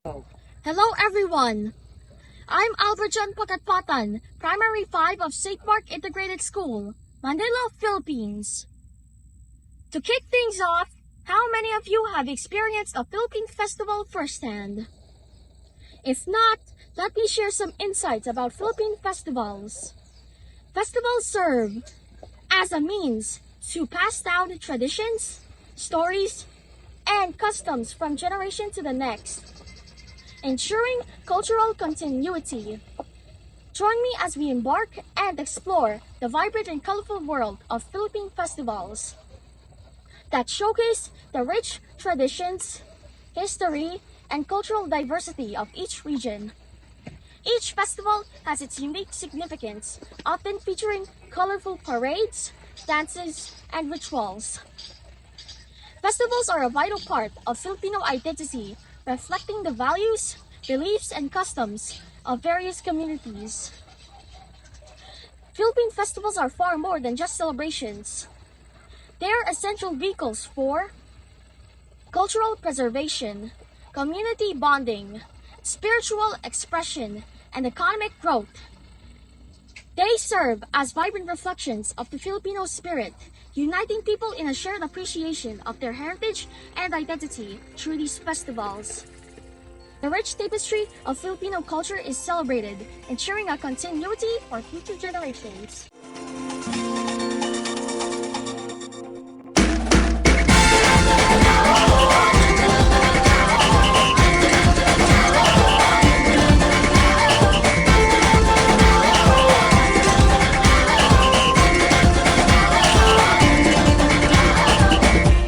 Hello everyone! I'm Albert John Pakatpatan, Primary 5 of St. Mark Integrated School, Manila, Philippines. To kick things off, how many of you have experienced a Philippine festival firsthand? If not, let me share some insights about Philippine festivals. Festivals serve as a means to pass down traditions, stories, and customs from generation to the next, ensuring cultural continuity. Join me as we embark and explore the vibrant and colorful world of Philippine festivals that showcase the rich traditions, history, and cultural diversity of each region. Each festival has its unique significance, often featuring colorful parades, dances, and rituals. Festivals are a vital part of Filipino identity, reflecting the values, beliefs, and customs of various communities. Philippine festivals are far more than just celebrations. They are essential vehicles for cultural preservation, community bonding, spiritual expression, and economic growth. They serve as vibrant reflections of the Filipino spirit, uniting people in a shared appreciation of their heritage and identity through these festivals. The rich tapestry of Filipino culture is celebrated, ensuring a continuity for future generations.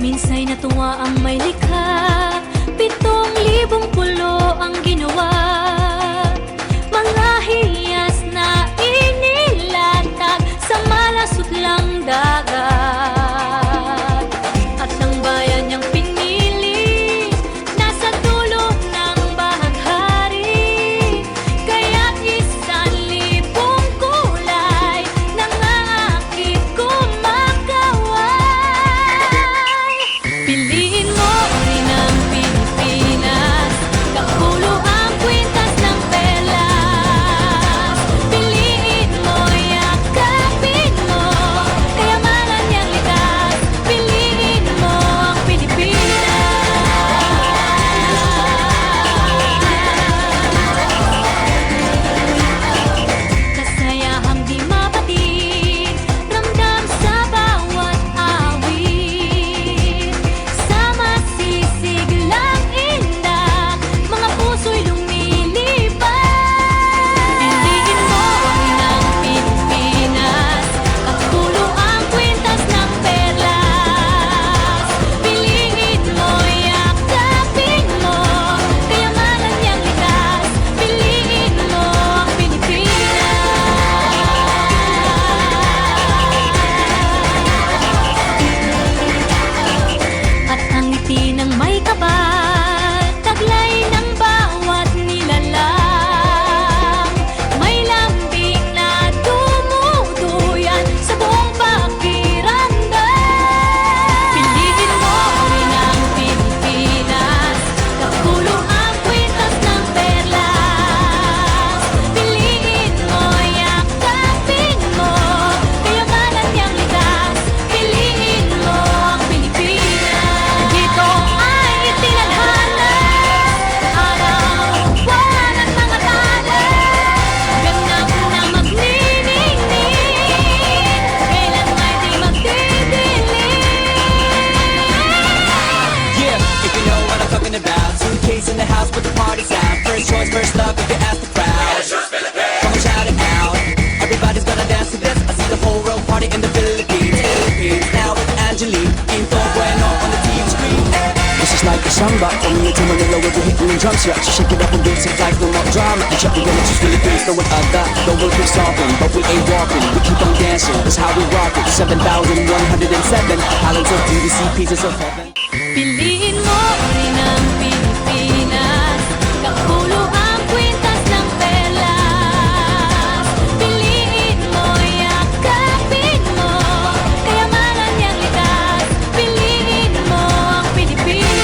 Minsa'y natuwa ang may likha, 7,000 pulo ang ginawa. Mga hiyas na inilatag sa malasutlang dagat. At ang bayan niyang pinili, nasa dulo ng bahaghari. Kaya't 1,000 kulay nangangakit kumakaway. Piliin mo rin ang Pilipinas, kapulo ang kwintas ng perlas. Piliin mo, yakapin mo, kayamanan niyang likas. Piliin mo ang Pilipinas. Kasayahang di mapatid, ramdam sa bawat awit. Sa masisiglang indak, mga puso'y lumilipad. Piliin mo rin ang Pilipinas, kapulo ang kwintas ng perlas. Piliin mo, yakapin mo, kayamanan niyang likas. Piliin mo ang Pilipinas. At ang ngiti ng may kapal, taglay ng bawat nilalang. May lambing na tumutuyan sa buong pakiramdam. Piliin mo rin ang Pilipinas, kapulo ang kwintas ng perlas. Piliin mo, yakapin mo, kayamanan niyang likas. Piliin mo ang Pilipinas. Dito ay itinadhana, araw-buwan at mga tala. Ganap na magniningning, kailan may di magdidilim. Yeah, if you know what I'm talking about. Suitcase in the house, but the party's out. First choice, first love, if you ask the crowd. Come and shout it out. Everybody's gonna dance to this. I see the whole world party in the Philippines. Now with Angelique, Info Bueno on the TV screen. This is like a samba, coming into Manila with the hitting and drums. Yeah, so shake it up and dance it like no more drama. And check, we're gonna choose Philippines, know what I got. The world keeps talking, but we ain't walking. We keep on dancing, that's how we rock it. 7,107 islands of beauty, see pieces of heaven. Piliin mo rin ang Pilipinas, kapulo ang kwintas ng perlas. Piliin mo, yakapin mo, kayamanan niyang likas. Piliin mo ang Pilipinas.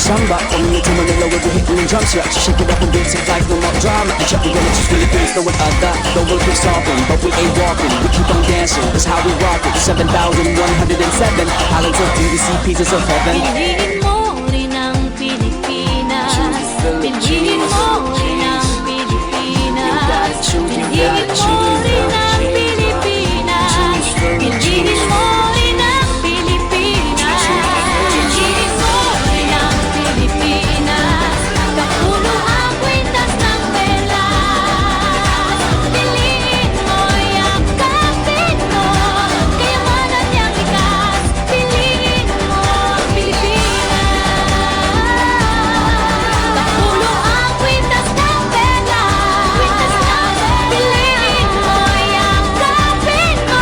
samba. Coming to Manila, we'll be hitting the drums, yeah. Shake it up and dance it like no more drama. And check, we're gonna choose Philippines, no one other. No one keep stopping, but we ain't walking. We keep on dancing, that's how we rock it. 7,107 islands of beauty, pieces of heaven. Piliin mo rin ang Pilipinas. Piliin mo rin ang Pilipinas. Piliin mo rin ang Pilipinas. Piliin mo rin ang Pilipinas. Piliin mo rin ang Pilipinas. Kapulo ang kwintas ng pelas. Piliin mo yung kapit mo. Kayamanan niyang likas. Piliin mo ang Pilipinas. Kapulo ang kwintas ng pelas. Piliin mo yung kapit mo.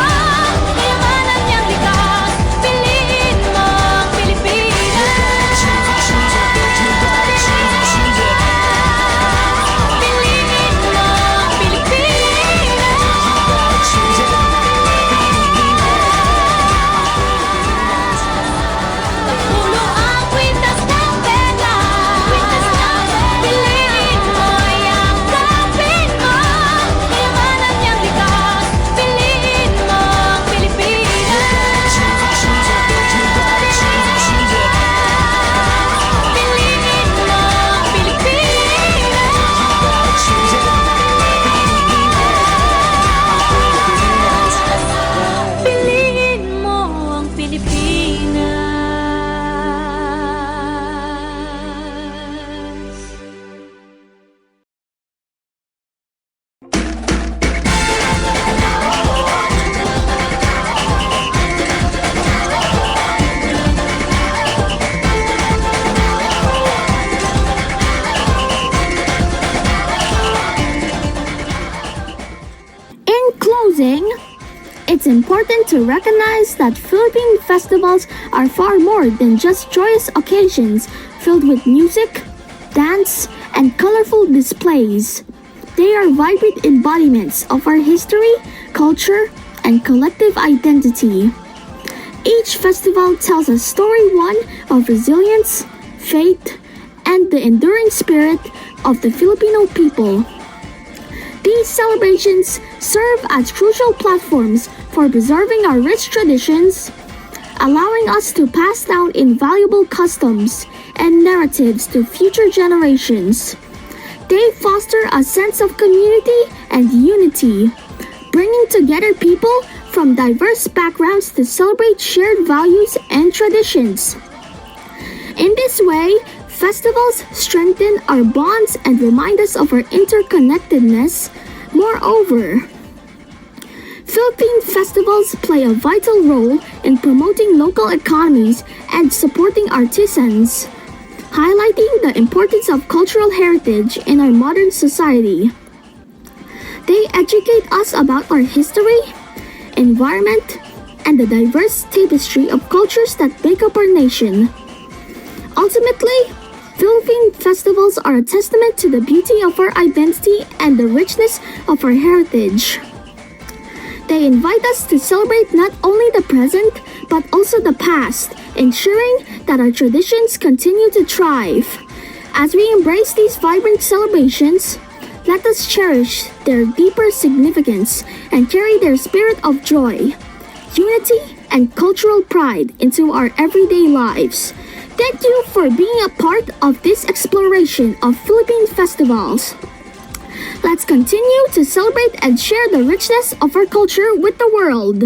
Kayamanan niyang likas. Piliin mo ang Pilipinas. Piliin mo ang Pilipinas. Kapulo ang kwintas ng pelas. Piliin mo yung kapit mo. Kayamanan niyang likas. Piliin mo ang Pilipinas. Piliin mo ang Pilipinas. Piliin mo ang Pilipinas. In closing, it's important to recognize that Philippine festivals are far more than just joyous occasions filled with music, dance, and colorful displays. They are vibrant embodiments of our history, culture, and collective identity. Each festival tells a story, one of resilience, faith, and the enduring spirit of the Filipino people. These celebrations serve as crucial platforms for preserving our rich traditions, allowing us to pass down invaluable customs and narratives to future generations. They foster a sense of community and unity, bringing together people from diverse backgrounds to celebrate shared values and traditions. In this way, festivals strengthen our bonds and remind us of our interconnectedness. Moreover, Philippine festivals play a vital role in promoting local economies and supporting artisans, highlighting the importance of cultural heritage in our modern society. They educate us about our history, environment, and the diverse tapestry of cultures that make up our nation. Ultimately, Philippine festivals are a testament to the beauty of our identity and the richness of our heritage. They invite us to celebrate not only the present, but also the past, ensuring that our traditions continue to thrive. As we embrace these vibrant celebrations, let us cherish their deeper significance and carry their spirit of joy, unity, and cultural pride into our everyday lives. Thank you for being a part of this exploration of Philippine festivals. Let's continue to celebrate and share the richness of our culture with the world.